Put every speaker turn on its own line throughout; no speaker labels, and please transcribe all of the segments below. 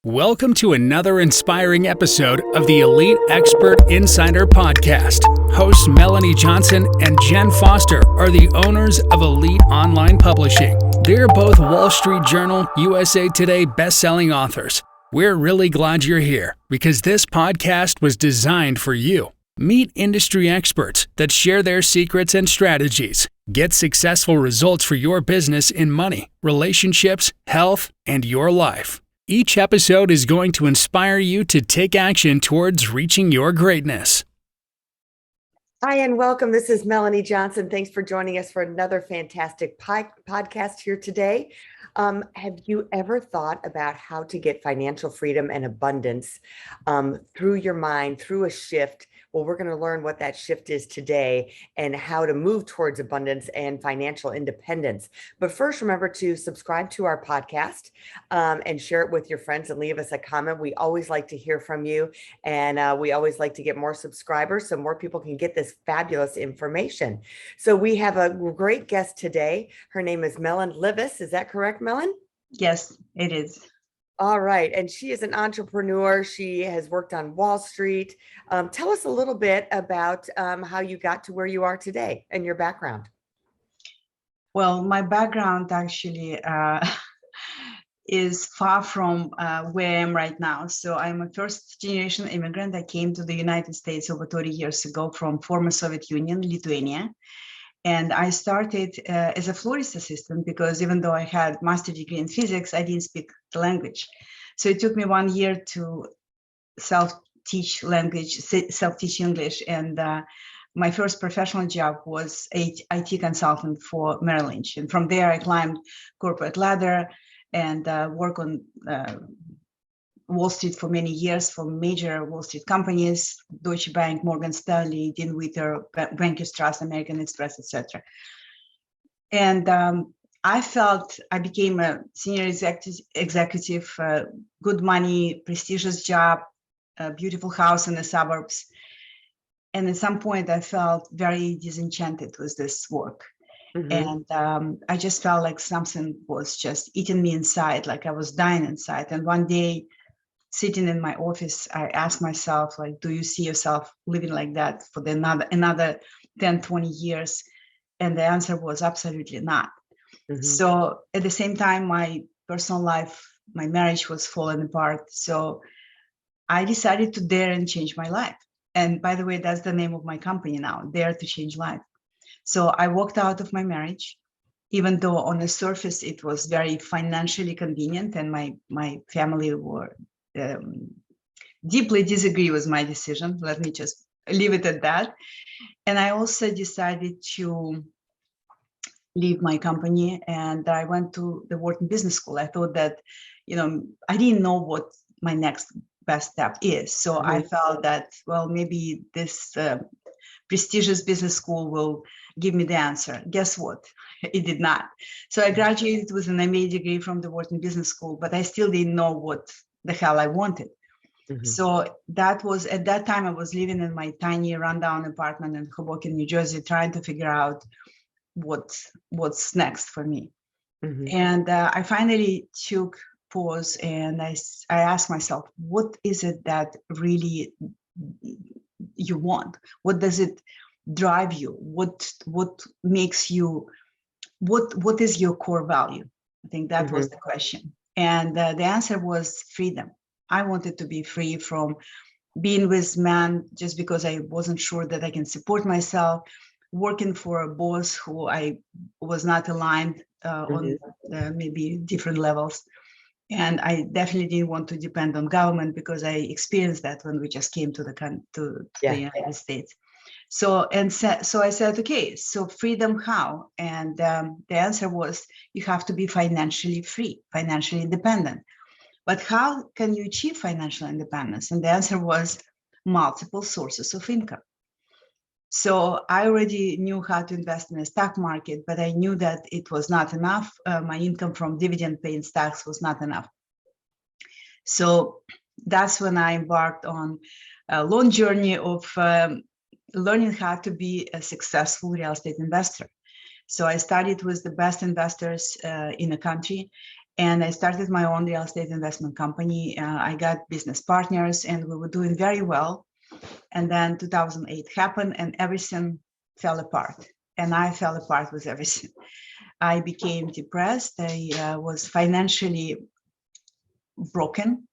Welcome to another inspiring episode of the Elite Expert Insider Podcast. Hosts Melanie Johnson and Jen Foster are the owners of Elite Online Publishing. They're both Wall Street Journal, USA Today best-selling authors. We're really glad you're here because this podcast was designed for you. Meet industry experts that share their secrets and strategies. Get successful results for your business in money, relationships, health, and your life. Each episode is going to inspire you to take action towards reaching your greatness.
Hi, and welcome. This is Melanie Johnson. Thanks for joining us for another fantastic podcast here today. Have you ever thought about how to get financial freedom and abundance through your mind, through a shift? Well, we're going to learn what that shift is today and how to move towards abundance and financial independence. But first, remember to subscribe to our podcast and share it with your friends and leave us a comment. We always like to hear from you, and we always like to get more subscribers so more people can get this fabulous information. So we have a great guest today. Her name is Millen Livis. Is that correct, Millen?
Yes, it is.
All right. And she is an entrepreneur. She has worked on Wall Street. Tell us a little bit about how you got to where you are today and your background.
Well, my background actually is far from where I am right now. So I'm a first generation immigrant. I came to the United States over 30 years ago from former Soviet Union, Lithuania. And I started as a florist assistant because even though I had a master's degree in physics, I didn't speak the language. So it took me 1 year to self-teach English. And my first professional job was an IT consultant for Merrill Lynch. And from there, I climbed corporate ladder and worked on Wall Street for many years for major Wall Street companies, Deutsche Bank, Morgan Stanley, Dean Witter, Bankers Trust, American Express, etc. And I felt I became a senior executive, good money, prestigious job, a beautiful house in the suburbs. And at some point, I felt very disenchanted with this work. Mm-hmm. And I just felt like something was just eating me inside, like I was dying inside. And one day, sitting in my office, I asked myself, like, do you see yourself living like that for another 10, 20 years? And the answer was absolutely not. Mm-hmm. So at the same time, my personal life, my marriage was falling apart. So I decided to dare and change my life. And by the way, that's the name of my company now, Dare to Change Life. So I walked out of my marriage, even though on the surface, it was very financially convenient and my family were deeply disagree with my decision. Let me just leave it at that. And I also decided to leave my company and I went to the Wharton Business School. I thought that, I didn't know what my next best step is. So I felt that, well, maybe this prestigious business school will give me the answer. Guess what? It did not. So I graduated with an MBA degree from the Wharton Business School, but I still didn't know what the hell I wanted. Mm-hmm. So that was, at that time, I was living in my tiny rundown apartment in Hoboken, New Jersey, trying to figure out what's next for me. Mm-hmm. And I finally took pause and I asked myself, what is it that really you want? What does it drive you? What makes you, what is your core value? I think that was the question. And the answer was freedom. I wanted to be free from being with men just because I wasn't sure that I can support myself, working for a boss who I was not aligned on maybe different levels. And I definitely didn't want to depend on government because I experienced that when we just came to the United States. So I said, okay, so freedom how? And the answer was, you have to be financially free, financially independent. But how can you achieve financial independence? And the answer was multiple sources of income. So I already knew how to invest in the stock market, but I knew that it was not enough. My income from dividend-paying stocks was not enough. So that's when I embarked on a long journey of learning how to be a successful real estate investor. So I studied with the best investors in the country, And I started my own real estate investment company. I got business partners and we were doing very well. And then 2008 happened and everything fell apart. And I fell apart with everything. I became depressed. I was financially broken,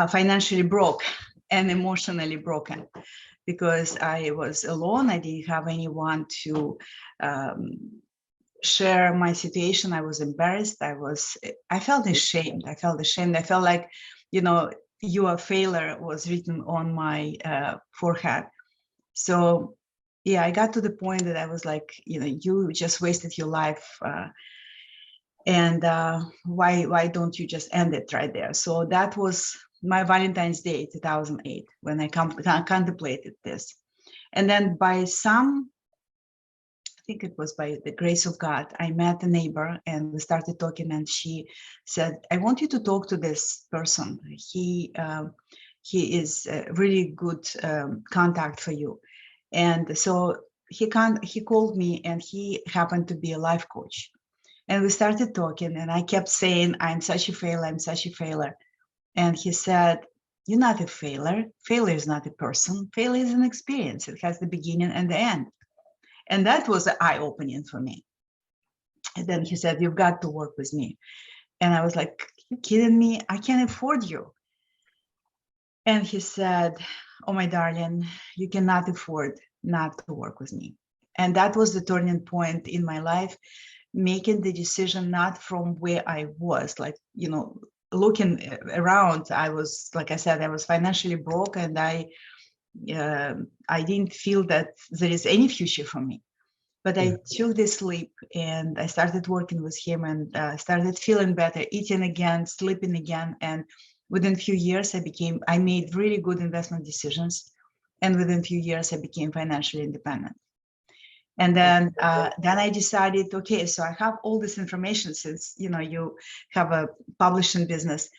financially broke and emotionally broken because I was alone. I didn't have anyone to share my situation. I was embarrassed. I felt ashamed. I felt like, your failure was written on my forehead. So yeah, I got to the point that I was like, you just wasted your life. And why don't you just end it right there? So that was my Valentine's Day, 2008, when I contemplated this. And then I think it was by the grace of God, I met a neighbor and we started talking, and she said, I want you to talk to this person. He is a really good contact for you. And so he called me, and he happened to be a life coach. And we started talking, and I kept saying, I'm such a failure, I'm such a failure. And he said, you're not a failure. Failure is not a person. Failure is an experience. It has the beginning and the end. And that was eye-opening for me. And then he said, you've got to work with me. And I was like, you kidding me? I can't afford you. And he said, oh, my darling, you cannot afford not to work with me. And that was the turning point in my life, making the decision not from where I was, like, looking around. I was, like I said, I was financially broke, and I didn't feel that there is any future for me. But I took this leap, and I started working with him, and started feeling better, eating again, sleeping again. And within a few years, I made really good investment decisions. And within a few years, I became financially independent. And then I decided, okay, so I have all this information, since, you have a publishing business.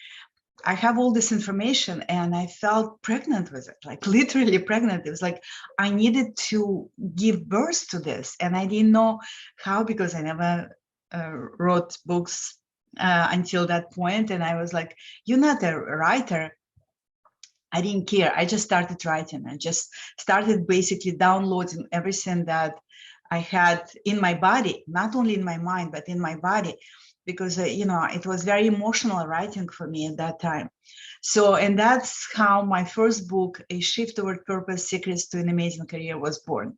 I have all this information, and I felt pregnant with it, like literally pregnant. It was like I needed to give birth to this, and I didn't know how, because I never wrote books until that point. And I was like, you're not a writer. I didn't care. I just started writing. I just started basically downloading everything that I had in my body, not only in my mind, but in my body, because, it was very emotional writing for me at that time. So, and that's how my first book, A Shift Toward Purpose, Secrets to an Amazing Career, was born.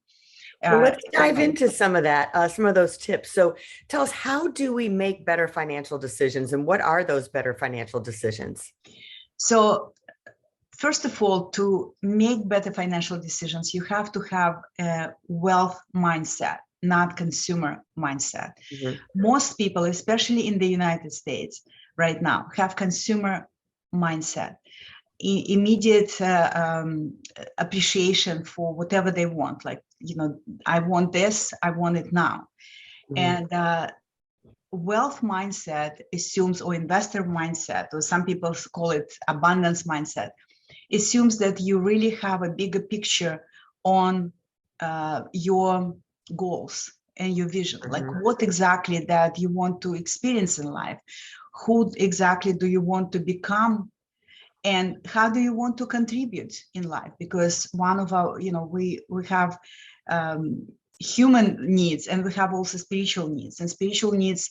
Well, let's dive into some of that, some of those tips. So tell us, how do we make better financial decisions, and what are those better financial decisions?
So first of all, to make better financial decisions, you have to have a wealth mindset, not consumer mindset. Mm-hmm. Most people, especially in the United States right now, have consumer mindset, immediate appreciation for whatever they want. Like, I want this, I want it now. Mm-hmm. And wealth mindset assumes, or investor mindset, or some people call it abundance mindset, assumes that you really have a bigger picture on your goals and your vision. Mm-hmm. Like what exactly that you want to experience in life, who exactly do you want to become, and how do you want to contribute in life? Because one of our, we have human needs, and we have also spiritual needs, and spiritual needs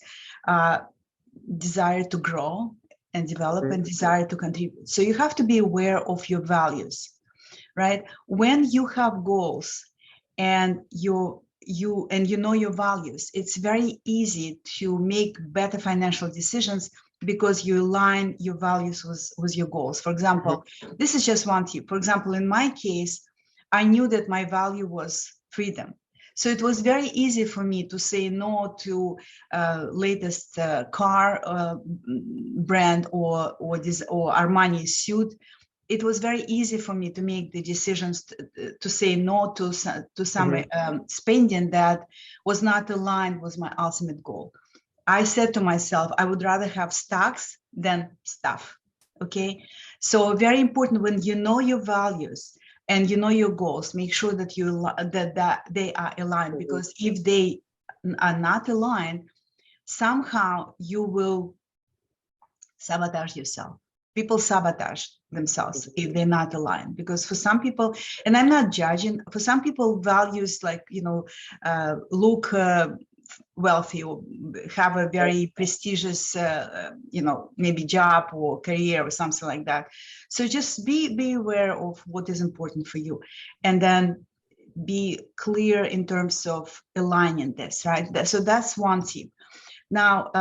desire to grow and develop, and desire to contribute. So you have to be aware of your values, right? When you have goals and you know your values, it's very easy to make better financial decisions, because you align your values with your goals. For example, this is just one tip. For example, in my case, I knew that my value was freedom. So it was very easy for me to say no to latest car brand or Armani suit. It was very easy for me to make the decisions to say no to some spending that was not aligned with my ultimate goal. I said to myself, I would rather have stocks than stuff. Okay, so very important, when you know your values and you know your goals, make sure that that they are aligned, because if they are not aligned, somehow you will sabotage yourself. People sabotage themselves if they're not aligned, because for some people, and I'm not judging, for some people values like, look wealthy or have a very prestigious, maybe job or career or something like that. So just be aware of what is important for you, and then be clear in terms of aligning this, right? So that's one tip. Now,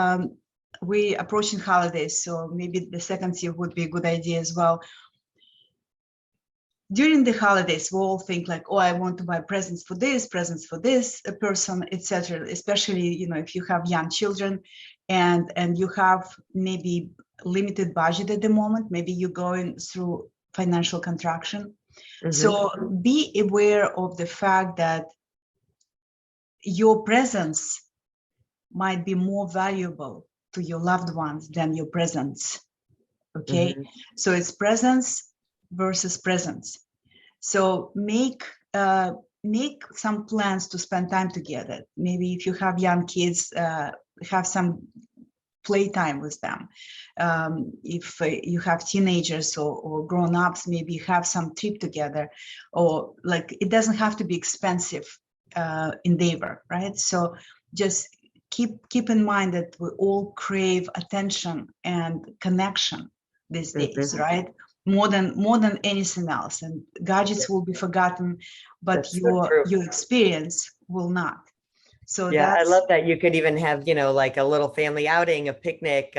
we're approaching holidays, so maybe the second tip would be a good idea as well. During the holidays, we all think like, oh, I want to buy presents for this person, etc. Especially, if you have young children and you have maybe limited budget at the moment, maybe you're going through financial contraction. So be aware of the fact that your presence might be more valuable to your loved ones than your presents. Okay, so it's presence versus presence. So make some plans to spend time together. Maybe if you have young kids, have some playtime with them. If you have teenagers or grown-ups, maybe have some trip together, or like, it doesn't have to be expensive endeavor, right? So just keep in mind that we all crave attention and connection these days, right? More than anything else. And gadgets will be forgotten, but your experience will not. So
yeah, I love that. You could even have, like a little family outing, a picnic,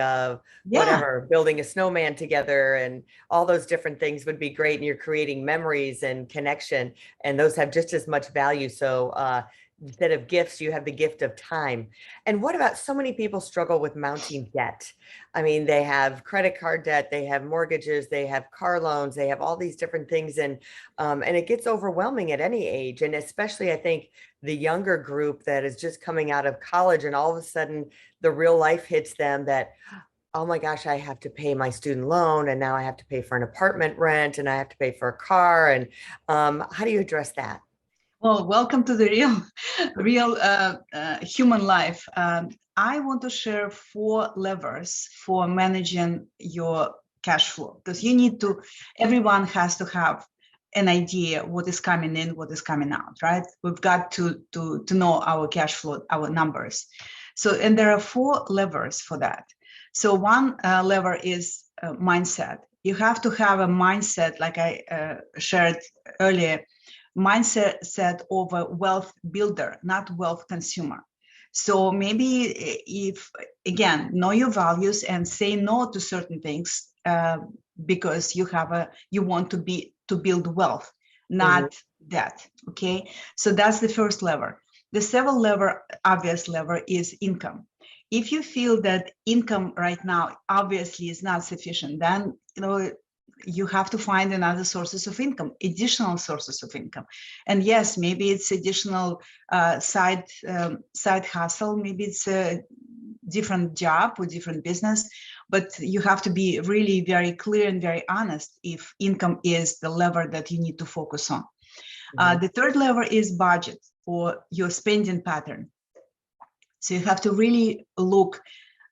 whatever, building a snowman together, and all those different things would be great. And you're creating memories and connection, and those have just as much value. So instead of gifts, you have the gift of time. And what about, so many people struggle with mounting debt? I mean, they have credit card debt, they have mortgages, they have car loans, they have all these different things. And it gets overwhelming at any age. And especially, I think, the younger group that is just coming out of college, and all of a sudden the real life hits them that, oh my gosh, I have to pay my student loan, and now I have to pay for an apartment rent, and I have to pay for a car. And how do you address that?
Well, welcome to the real human life. I want to share 4 levers for managing your cash flow, because everyone has to have an idea what is coming in, what is coming out, right? We've got to know our cash flow, our numbers. So, and there are 4 levers for that. So one lever is mindset. You have to have a mindset, like I shared earlier, mindset of a wealth builder, not wealth consumer. So maybe if, again, know your values and say no to certain things because you want to build wealth, not debt. Okay, so that's the first lever. The second obvious lever is income. If you feel that income right now obviously is not sufficient, then you have to find another sources of income, additional sources of income. And yes, maybe it's additional side hustle, maybe it's a different job or different business, but you have to be really very clear and very honest if income is the lever that you need to focus on. The third lever is budget, or your spending pattern. So you have to really look,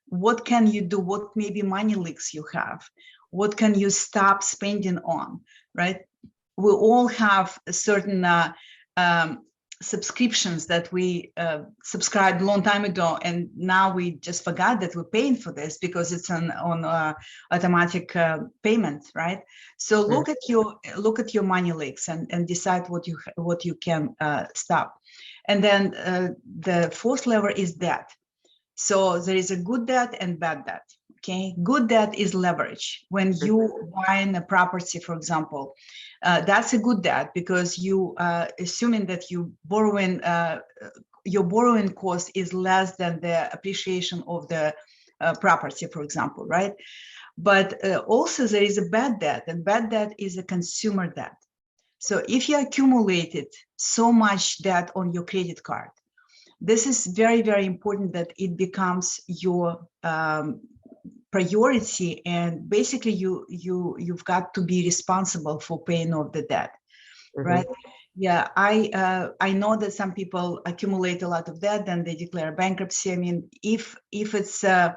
what can you do, what maybe money leaks you have, what can you stop spending on, right? We all have a certain subscriptions that we subscribed a long time ago, and now we just forgot that we're paying for this because it's on automatic payment, right? So look at your money leaks and decide what you can stop. And then the fourth lever is debt. So there is a good debt and bad debt. Okay, good debt is leverage. When you buying a property, for example, that's a good debt because you assuming that your borrowing cost is less than the appreciation of the property, for example, right? But also there is a bad debt, and bad debt is a consumer debt. So if you accumulated so much debt on your credit card, this is very, very important that it becomes your priority, and basically you've got to be responsible for paying off the debt, right? Yeah, I know that some people accumulate a lot of debt and they declare bankruptcy. I mean, if it's a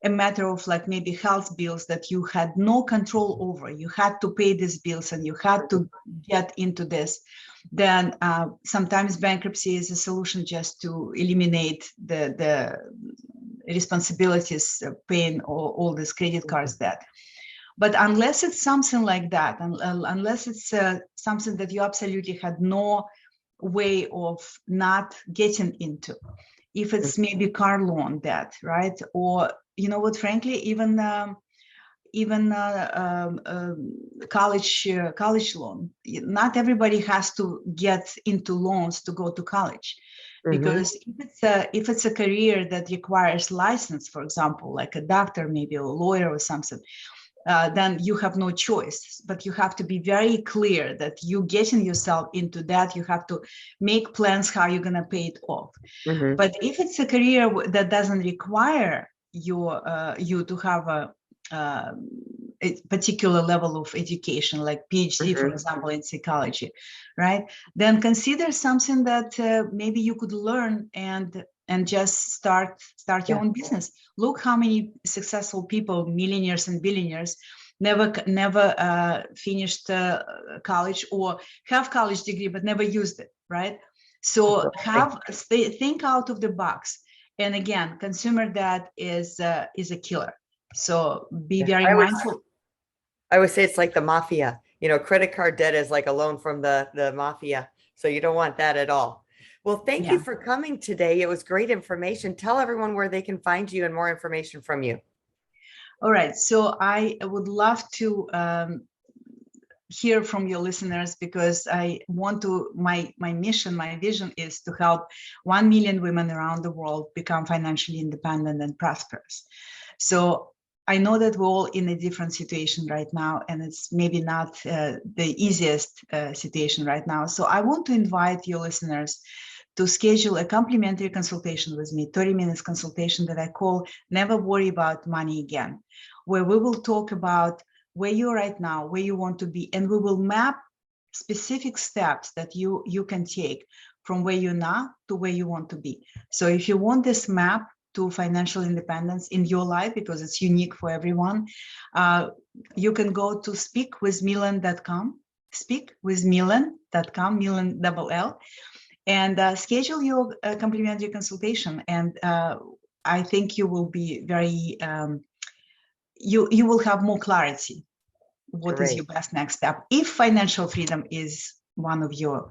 a matter of like maybe health bills that you had no control over, you had to pay these bills and you had to get into this, then sometimes bankruptcy is a solution just to eliminate the responsibilities of paying all these credit cards debt. But unless it's something like that, unless it's something that you absolutely had no way of not getting into, if it's maybe car loan debt, right? Or, you know what, frankly, even college loan. Not everybody has to get into loans to go to college. Because if it's a career that requires license, for example, like a doctor, maybe a lawyer or something, then you have no choice. But you have to be very clear that you getting yourself into that. You have to make plans how you're gonna pay it off. But if it's a career that doesn't require you to have a particular level of education, like PhD, for example, in psychology, right? Then consider something that maybe you could learn and just start your own business. Look how many successful people, millionaires and billionaires, never finished college or have college degree but never used it, right? So think out of the box. And again, consumer debt is a killer. So be very mindful.
I would say it's like the mafia. You know, credit card debt is like a loan from the mafia. So you don't want that at all. Well, thank you for coming today. It was great information. Tell everyone where they can find you and more information from you.
All right. So I would love to hear from your listeners, because I want to, my mission, my vision is to help 1 million women around the world become financially independent and prosperous. So I know that we're all in a different situation right now, and it's maybe not the easiest situation right now. So I want to invite your listeners to schedule a complimentary consultation with me, 30 minutes consultation that I call Never Worry About Money Again, where we will talk about where you're right now, where you want to be, and we will map specific steps that you can take from where you're now to where you want to be. So if you want this map to financial independence in your life, because it's unique for everyone, you can go to speakwithmillen.com, speakwithmillen.com, Millen double L, and schedule your complimentary consultation. And I think you will be very, you will have more clarity. What is your best next step? If financial freedom is one of your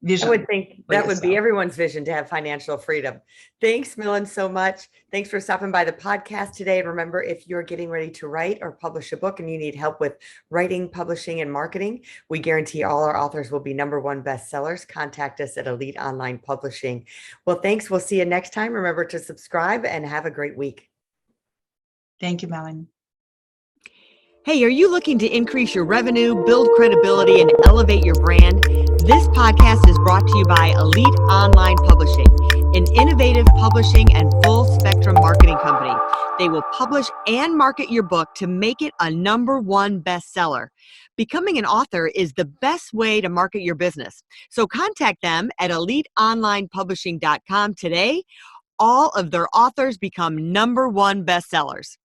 vision.
I would think that would be everyone's vision, to have financial freedom. Thanks, Millen, so much. Thanks for stopping by the podcast today. And remember, if you're getting ready to write or publish a book and you need help with writing, publishing, and marketing, we guarantee all our authors will be #1 bestsellers. Contact us at Elite Online Publishing. Well, thanks. We'll see you next time. Remember to subscribe and have a great week.
Thank you, Melanie.
Hey, are you looking to increase your revenue, build credibility, and elevate your brand? This podcast is brought to you by Elite Online Publishing, an innovative publishing and full-spectrum marketing company. They will publish and market your book to make it a #1 bestseller. Becoming an author is the best way to market your business. So contact them at eliteonlinepublishing.com today. All of their authors become #1 bestsellers.